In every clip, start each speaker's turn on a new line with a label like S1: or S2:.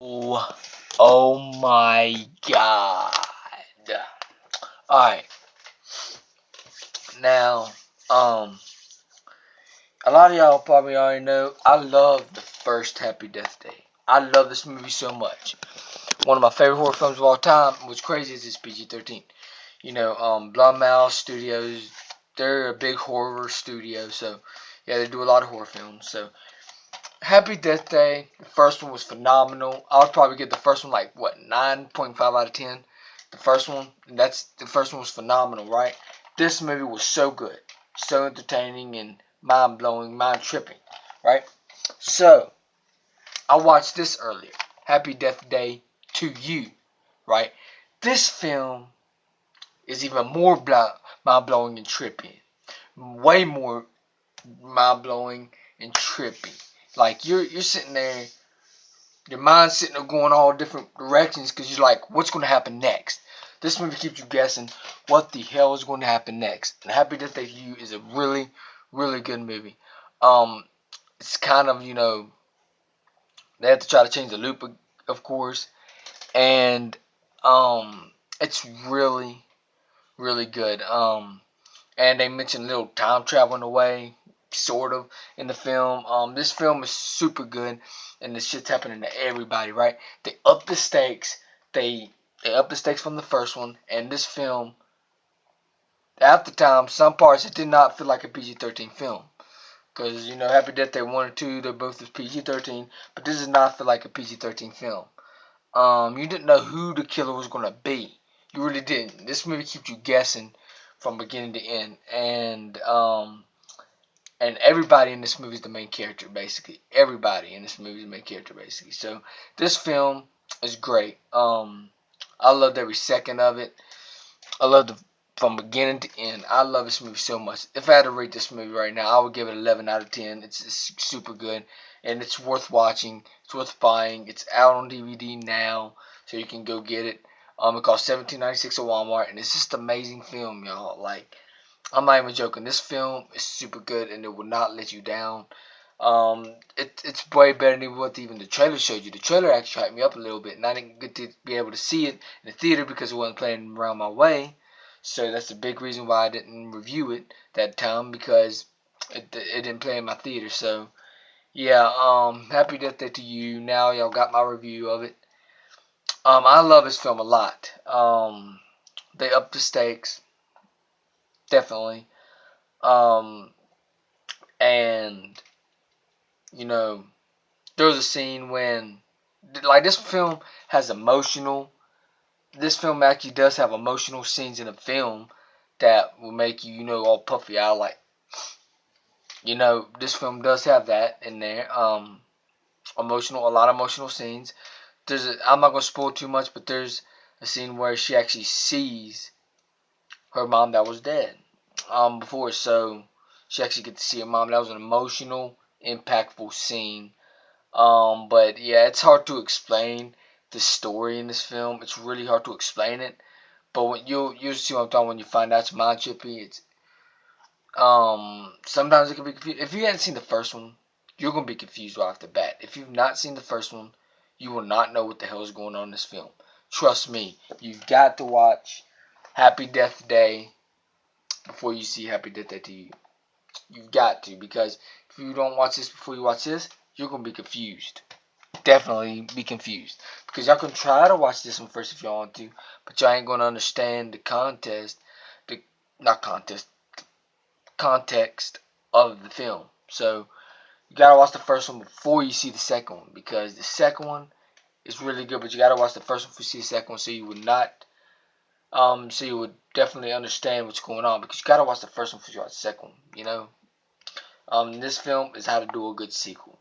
S1: Oh, oh my god. Alright, now, um, a lot of y'all probably already know I love the first Happy Death Day. I love this movie so much. One of my favorite horror films of all time. What's crazy is it's PG-13. Blumhouse Studios, they're a big horror studio, so yeah, they do a lot of horror films. So Happy Death Day, the first one was phenomenal. I would probably give the first one like what 9.5 out of 10. The first one, the first one was phenomenal, right? This movie was so good, so entertaining and mind blowing, mind tripping, right? So I watched this earlier, Happy Death Day to You, right? This film is even more mind blowing and trippy, way more mind blowing and trippy. Like you're sitting there, your mind's sitting there going all different directions because you're like, what's going to happen next? This movie keeps you guessing what the hell is going to happen next. And Happy Death Day to You is a really, really good movie. It's kind of they have to try to change the loop, of course, and it's really, really good. And they mention a little time travel in a way, sort of, in the film. This film is super good, and this shit's happening to everybody, right? They up the stakes. They up the stakes from the first one, and this film, at the time, some parts it did not feel like a PG-13 film. Because, Happy Death Day 1 and 2, they're both PG-13, but this does not feel like a PG-13 film. You didn't know who the killer was going to be. You really didn't. This movie keeps you guessing from beginning to end. And everybody in this movie is the main character, basically. Everybody in this movie is the main character, basically. So this film is great. I loved every second of it. I loved it from beginning to end. I love this movie so much. If I had to rate this movie right now, I would give it 11 out of 10. It's super good, and it's worth watching. It's worth buying. It's out on DVD now, so you can go get it. It costs $17.96 at Walmart, and it's just an amazing film, y'all. Like, I'm not even joking. This film is super good, and it will not let you down. It's way better than what even the trailer showed you. The trailer actually hyped me up a little bit, and I didn't get to be able to see it in the theater because it wasn't playing around my way. So that's a big reason why I didn't review it that time because it didn't play in my theater. So yeah, Happy Death Day to You. Now y'all got my review of it. I love this film a lot. They up the stakes definitely. Um, and you know there was a scene when like this film has emotional. This film actually does have emotional scenes in the film that will make you all puffy out like this film does have that in there. A lot of emotional scenes. I'm not gonna spoil too much, but there's a scene where she actually sees her mom that was dead. Before, so she actually gets to see her mom. That was an emotional, impactful scene. But yeah, it's hard to explain the story in this film. It's really hard to explain it. But when you'll see what I'm talking when you find out it's mind trippy. It's sometimes it can be confusing. If you hadn't seen the first one, you're gonna be confused right off the bat. If you've not seen the first one, you will not know what the hell is going on in this film. Trust me, you've got to watch Happy Death Day before you see Happy Death Day to You. You've got to, because if you don't watch this before you watch this, you're gonna be confused. Definitely be confused, because y'all can try to watch this one first if y'all want to, but y'all ain't gonna understand the the not contest, context of the film. So you gotta watch the first one before you see the second one, because the second one is really good, but you gotta watch the first one before you see the second one, so you would not, so you would definitely understand what's going on, because you gotta watch the first one before you watch the second one. This film is how to do a good sequel.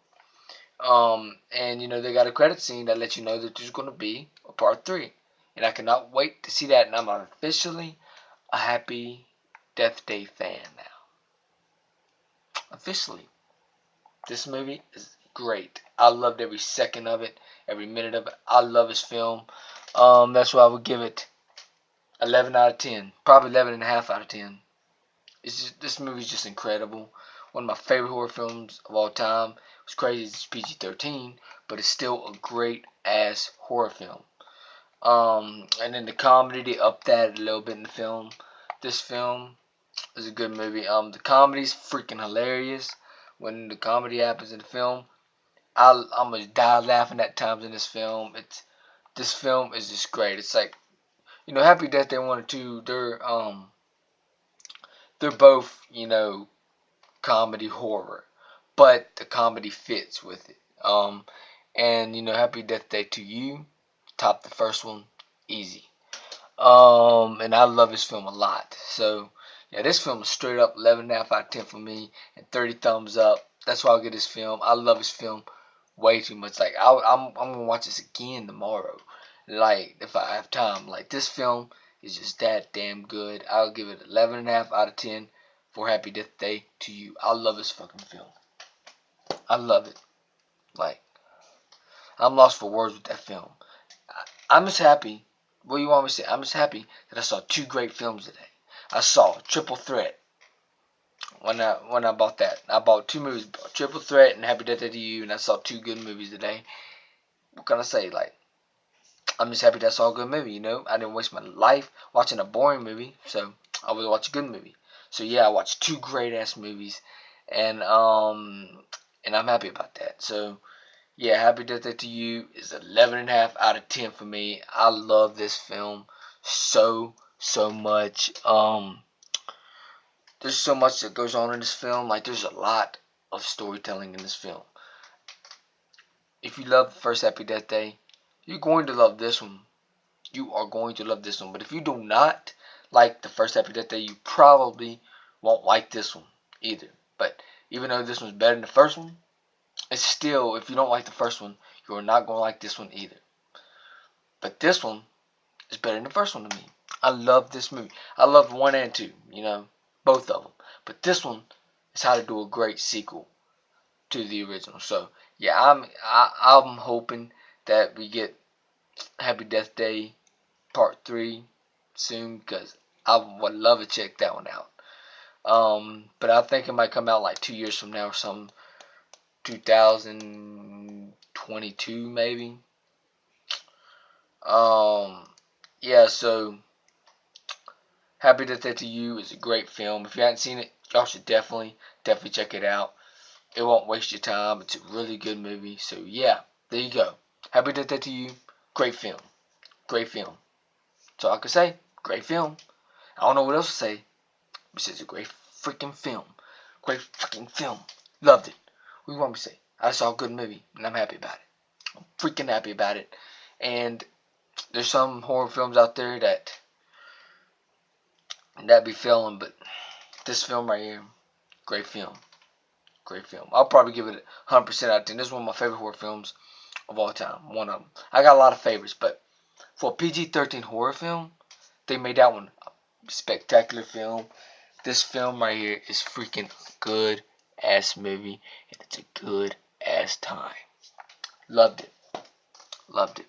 S1: And they got a credit scene that lets you know that there's gonna be a part three, and I cannot wait to see that. And I'm officially a Happy Death Day fan now. Officially. This movie is great. I loved every second of it, every minute of it. I love this film. That's why I would give it 11 out of 10. Probably 11 and a half out of 10. This movie is just incredible. one of my favorite horror films of all time. It's crazy it's PG-13, but it's still a great ass horror film. And then the comedy, they upped that a little bit in the film. This film is a good movie. The comedy's freaking hilarious. When the comedy happens in the film, I'm gonna die laughing at times in this film. This film is just great. It's like, Happy Death Day 1 and 2. They're both, comedy horror, but the comedy fits with it. And Happy Death Day to You, top the first one, easy. And I love this film a lot. So yeah, this film is straight up 11.5 out of 10 for me, and 30 thumbs up. That's why I'll get this film. I love this film way too much. Like I'm gonna watch this again tomorrow. Like if I have time. Like this film is just that damn good. I'll give it 11.5 out of 10 for Happy Death Day to You. I love this fucking film. I love it. Like I'm lost for words with that film. I'm just happy. What do you want me to say? I'm just happy that I saw two great films today. I saw Triple Threat when I bought that. I bought two movies, Triple Threat and Happy Death Day to You, and I saw two good movies today. What can I say? Like, I'm just happy that I saw a good movie. I didn't waste my life watching a boring movie, so I was watch a good movie. So yeah, I watched two great ass movies, and I'm happy about that. So yeah, Happy Death Day to You is 11.5 out of 10 for me. I love this film so much. There's so much that goes on in this film. Like there's a lot of storytelling in this film. If you love the first Happy Death Day, you're going to love this one. You are going to love this one. But if you do not like the first Happy Death Day, you probably won't like this one either. But even though this one's better than the first one, it's still, if you don't like the first one, you're not going to like this one either. But this one is better than the first one to me. I love this movie. I love 1 and 2, both of them. But this one is how to do a great sequel to the original. So yeah, I'm hoping that we get Happy Death Day Part 3 soon, because I would love to check that one out. But I think it might come out like 2 years from now or something. 2022 maybe. Yeah, so Happy Death Day to You is a great film. If you haven't seen it, y'all should definitely check it out. It won't waste your time. It's a really good movie. So yeah, there you go. Happy Death Day to You. Great film. Great film. So I could say, great film. I don't know what else to say. But it's a great freaking film. Great freaking film. Loved it. What do you want me to say? I saw a good movie and I'm happy about it. I'm freaking happy about it. And there's some horror films out there that be failing, but this film right here, great film. Great film. I'll probably give it 100% out of 10. This is one of my favorite horror films of all time. One of them. I got a lot of favorites, but for a PG-13 horror film, they made that one a spectacular film. This film right here is freaking good ass movie, and it's a good ass time. Loved it. Loved it.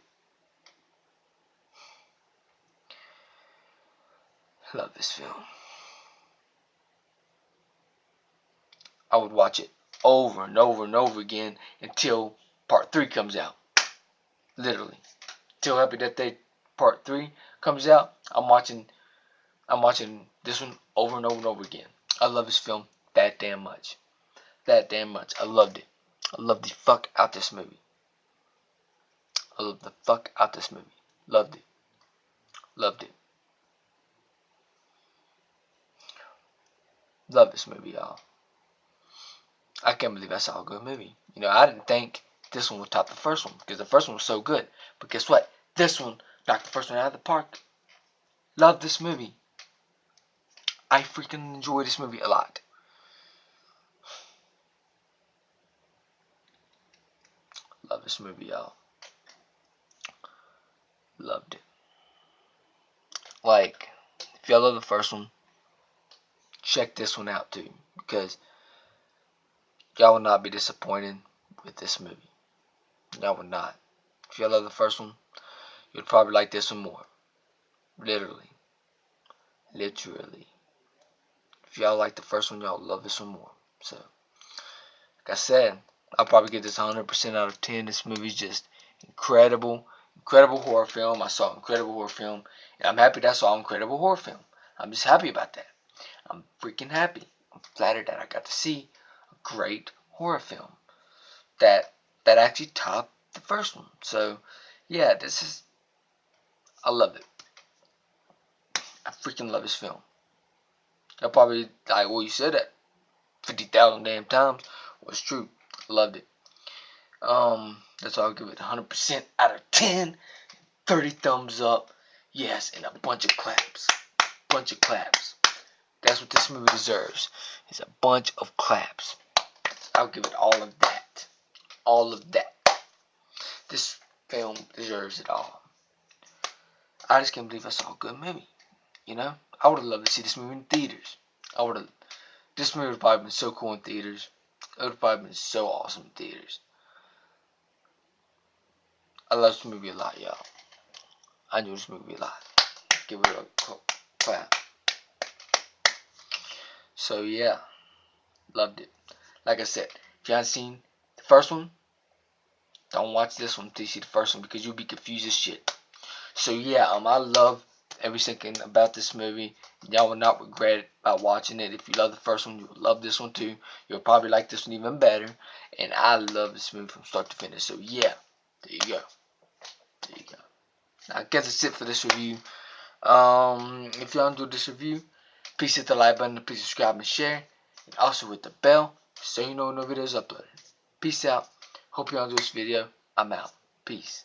S1: Love this film. I would watch it over and over and over again until part 3 comes out. Literally. Till Happy Death Day part 3 comes out, I'm watching this one over and over and over again. I love this film that damn much. That damn much. I loved it. I loved the fuck out this movie. I loved the fuck out this movie. Loved it. Loved it. Love this movie, y'all. I can't believe I saw a good movie. I didn't think this one would top the first one because the first one was so good. But guess what? This one knocked the first one out of the park. Love this movie. I freaking enjoy this movie a lot. Love this movie, y'all. Loved it. Like, if y'all love the first one, check this one out too. Because y'all will not be disappointed with this movie. Y'all will not. If y'all love the first one, you'll probably like this one more. Literally. Literally. If y'all like the first one, y'all love this one more. So, Like I said, I'll probably give this 100% out of 10. This movie's just incredible. Incredible horror film. I saw incredible horror film. And I'm happy that I saw incredible horror film. I'm just happy about that. I'm freaking happy. I'm flattered that I got to see a great horror film that actually topped the first one. So, yeah, I love it. I freaking love this film. I probably, like, well, you said that 50,000 damn times. Was true. Loved it. That's why I'll give it 100% out of 10. 30 thumbs up. Yes, and a bunch of claps. Bunch of claps. That's what this movie deserves. It's a bunch of claps. I'll give it all of that. All of that. This film deserves it all. I just can't believe I saw a good movie. You know? I would have loved to see this movie in theaters. This movie would have probably been so cool in theaters. It would have probably been so awesome in theaters. I love this movie a lot, y'all. I enjoy this movie a lot. Give it a clap. So yeah, loved it. Like I said, if you haven't seen the first one, don't watch this one until you see the first one because you'll be confused as shit. So yeah, I love every second about this movie. Y'all will not regret it by watching it. If you love the first one, you will love this one too. You'll probably like this one even better. And I love this movie from start to finish. So yeah, there you go. There you go. I guess that's it for this review. If y'all enjoyed this review, please hit the like button, please subscribe and share. And also hit the bell so you know when no videos uploaded. Peace out. Hope y'all enjoyed this video. I'm out. Peace.